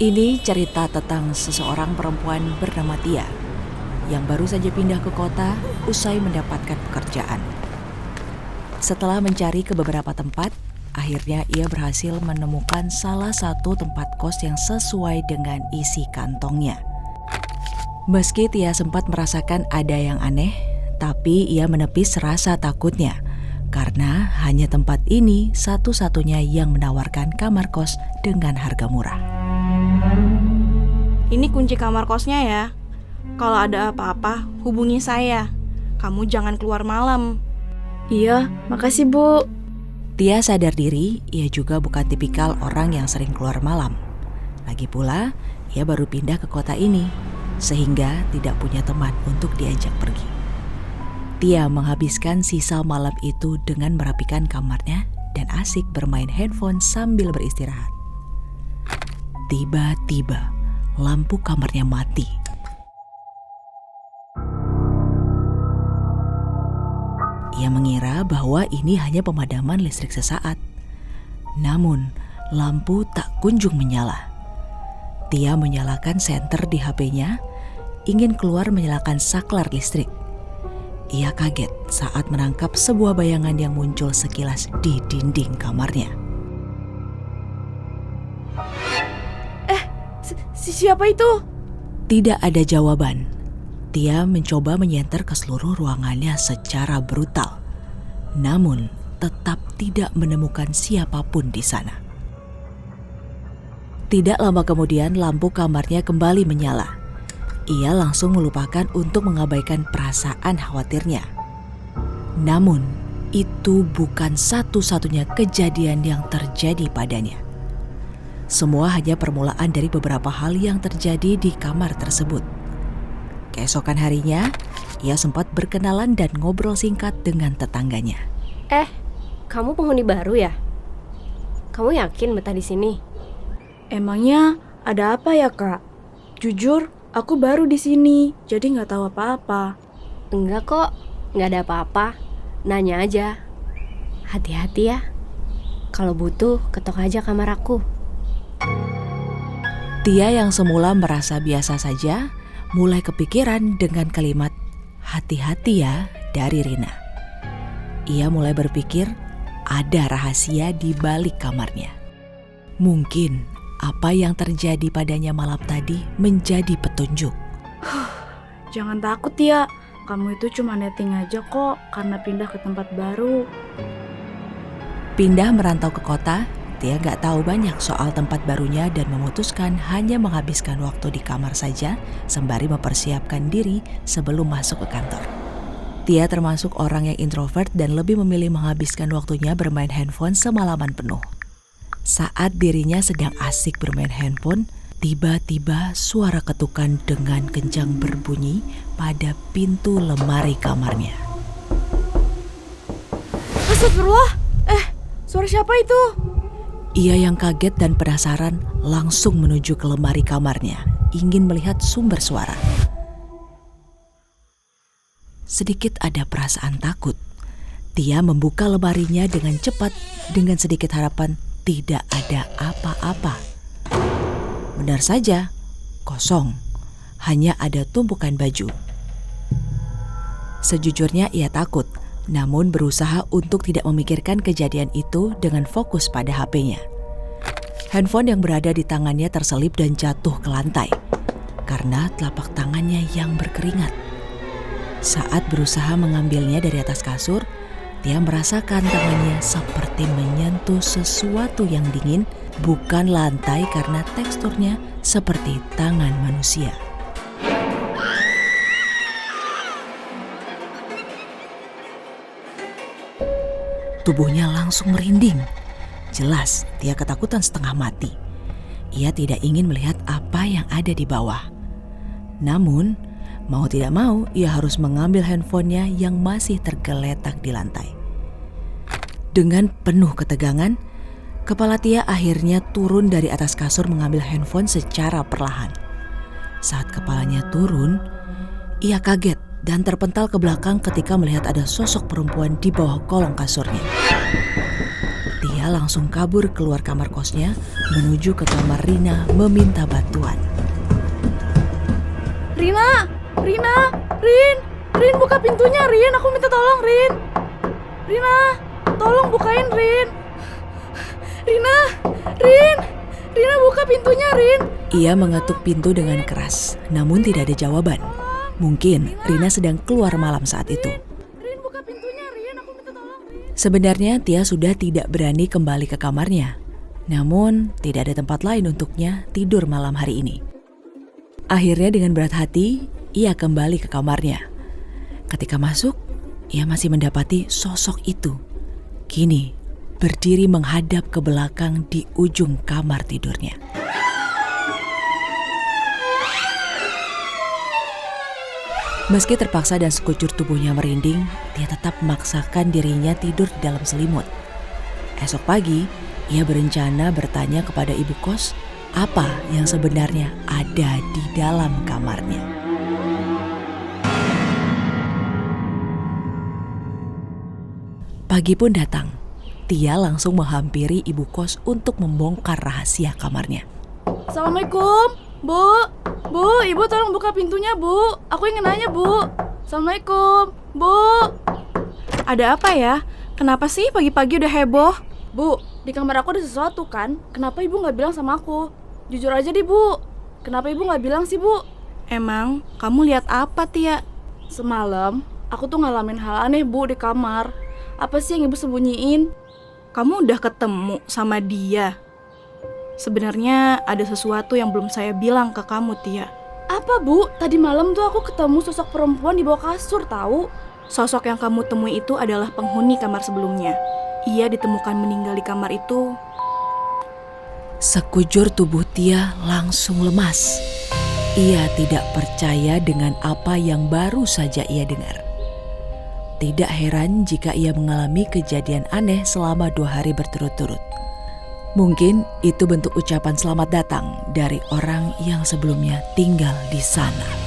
Ini cerita tentang seseorang perempuan bernama Tia yang baru saja pindah ke kota usai mendapatkan pekerjaan. Setelah mencari ke beberapa tempat, akhirnya ia berhasil menemukan salah satu tempat kos yang sesuai dengan isi kantongnya. Meski Tia sempat merasakan ada yang aneh, tapi ia menepis rasa takutnya karena hanya tempat ini satu-satunya yang menawarkan kamar kos dengan harga murah. Ini kunci kamar kosnya ya. Kalau ada apa-apa, hubungi saya. Kamu jangan keluar malam. Iya, makasih Bu. Tia sadar diri, ia juga bukan tipikal orang yang sering keluar malam. Lagi pula, ia baru pindah ke kota ini, sehingga tidak punya teman untuk diajak pergi. Tia menghabiskan sisa malam itu dengan merapikan kamarnya dan asik bermain handphone sambil beristirahat. Tiba-tiba, lampu kamarnya mati. Ia mengira bahwa ini hanya pemadaman listrik sesaat. Namun, lampu tak kunjung menyala. Tia menyalakan senter di HP-nya, ingin keluar menyalakan saklar listrik. Ia kaget saat menangkap sebuah bayangan yang muncul sekilas di dinding kamarnya. Siapa itu? Tidak ada jawaban. Tia mencoba menyenter ke seluruh ruangannya secara brutal. Namun, tetap tidak menemukan siapapun di sana. Tidak lama kemudian, lampu kamarnya kembali menyala. Ia langsung melupakan untuk mengabaikan perasaan khawatirnya. Namun, itu bukan satu-satunya kejadian yang terjadi padanya. Semua hanya permulaan dari beberapa hal yang terjadi di kamar tersebut. Keesokan harinya, ia sempat berkenalan dan ngobrol singkat dengan tetangganya. Kamu penghuni baru ya? Kamu yakin betah di sini? Emangnya ada apa ya, Kak? Jujur, aku baru di sini, jadi nggak tahu apa-apa. Enggak kok, nggak ada apa-apa. Nanya aja. Hati-hati ya. Kalau butuh, ketok aja kamar aku. Tia yang semula merasa biasa saja, mulai kepikiran dengan kalimat "hati-hati ya" dari Rina. Ia mulai berpikir ada rahasia di balik kamarnya. Mungkin apa yang terjadi padanya malam tadi menjadi petunjuk. Jangan takut ya, kamu itu cuma netting aja kok karena pindah ke tempat baru. Pindah merantau ke kota, Tia gak tahu banyak soal tempat barunya dan memutuskan hanya menghabiskan waktu di kamar saja sembari mempersiapkan diri sebelum masuk ke kantor. Tia termasuk orang yang introvert dan lebih memilih menghabiskan waktunya bermain handphone semalaman penuh. Saat dirinya sedang asik bermain handphone, tiba-tiba suara ketukan dengan kencang berbunyi pada pintu lemari kamarnya. Astagfirullah, suara siapa itu? Ia yang kaget dan penasaran langsung menuju ke lemari kamarnya, ingin melihat sumber suara. Sedikit ada perasaan takut. Tia membuka lemarinya dengan cepat dengan sedikit harapan tidak ada apa-apa. Benar saja, kosong. Hanya ada tumpukan baju. Sejujurnya ia takut, namun berusaha untuk tidak memikirkan kejadian itu dengan fokus pada HP-nya. Handphone yang berada di tangannya terselip dan jatuh ke lantai karena telapak tangannya yang berkeringat. Saat berusaha mengambilnya dari atas kasur, Tia merasakan tangannya seperti menyentuh sesuatu yang dingin, bukan lantai karena teksturnya seperti tangan manusia. Tubuhnya langsung merinding. Jelas, Tia ketakutan setengah mati. Ia tidak ingin melihat apa yang ada di bawah. Namun, mau tidak mau, ia harus mengambil handphonenya yang masih tergeletak di lantai. Dengan penuh ketegangan, kepala Tia akhirnya turun dari atas kasur mengambil handphone secara perlahan. Saat kepalanya turun, ia kaget dan terpental ke belakang ketika melihat ada sosok perempuan di bawah kolong kasurnya. Tia langsung kabur keluar kamar kosnya menuju ke kamar Rina meminta bantuan. Rina, Rin, buka pintunya, Rin. Aku minta tolong, Rin. Rina, tolong bukain, Rin. Rina, buka pintunya, Rin. Ia mengetuk pintu dengan keras, namun tidak ada jawaban. Mungkin Rina sedang keluar malam saat itu. Rin, buka pintunya, Rin. Aku minta tolong, Rin. Sebenarnya Tia sudah tidak berani kembali ke kamarnya. Namun tidak ada tempat lain untuknya tidur malam hari ini. Akhirnya dengan berat hati, ia kembali ke kamarnya. Ketika masuk, ia masih mendapati sosok itu. Kini berdiri menghadap ke belakang di ujung kamar tidurnya. Meski terpaksa dan sekujur tubuhnya merinding, dia tetap memaksakan dirinya tidur di dalam selimut. Esok pagi, ia berencana bertanya kepada ibu kos apa yang sebenarnya ada di dalam kamarnya. Pagi pun datang. Tia langsung menghampiri ibu kos untuk membongkar rahasia kamarnya. Assalamualaikum, Bu, Ibu tolong buka pintunya, Bu. Aku ingin nanya, Bu. Assalamualaikum, Bu. Ada apa ya? Kenapa sih pagi-pagi udah heboh? Bu, di kamar aku ada sesuatu kan? Kenapa Ibu nggak bilang sama aku? Jujur aja deh, Bu. Kenapa Ibu nggak bilang sih, Bu? Emang kamu lihat apa, Tia? Semalam, aku tuh ngalamin hal aneh, Bu, di kamar. Apa sih yang Ibu sembunyiin? Kamu udah ketemu sama dia? Sebenarnya ada sesuatu yang belum saya bilang ke kamu, Tia. Apa, Bu? Tadi malam tuh aku ketemu sosok perempuan di bawah kasur, tahu? Sosok yang kamu temui itu adalah penghuni kamar sebelumnya. Ia ditemukan meninggal di kamar itu. Sekujur tubuh Tia langsung lemas. Ia tidak percaya dengan apa yang baru saja ia dengar. Tidak heran jika ia mengalami kejadian aneh selama 2 hari berturut-turut. Mungkin itu bentuk ucapan selamat datang dari orang yang sebelumnya tinggal di sana.